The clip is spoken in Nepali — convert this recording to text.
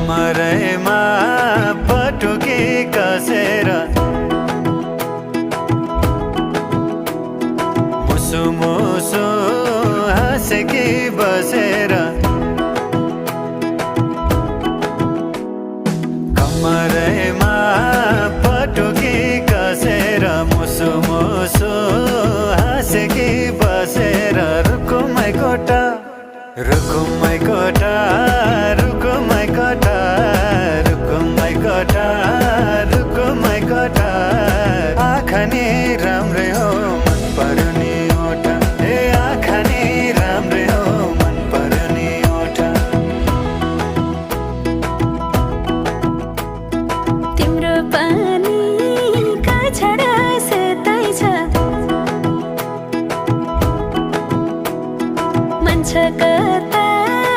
कमरैमा पटुकी कसेर मुसु मुसु हाँसेकी बसेर कमरैमा पटुकी कसेर मुसु मुसु हाँसेकी बसेर रुकुमै कोटा